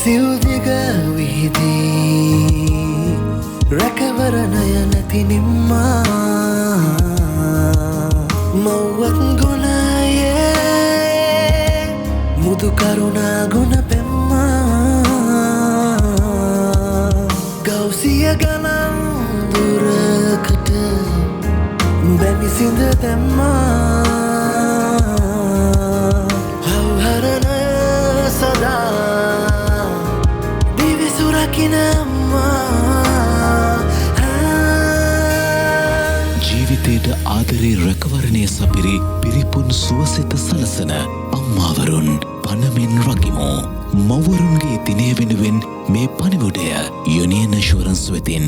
සිව්දිග විහිදී රැකවරණය නැති නිම්මා මව්වත් ගුණයේ මුදු කරුණා ගුණ පෙම්මා ගෞසිය ගණන් දුරකට බැමි සිඳ දැම්මා හවුහරණය සදා දිවි සුරකින ජීවිතයට ආදරේ රැකවරණය සපිරි පිරිපුන් සුවසිත සලසන අම්මාවරුන් පනමින් රකිමු. මව්වරුන්ගේ දිනය වෙනුවෙන් මේ පණිවුඩය යුනියන් ඇෂුරන්ස් වෙතින්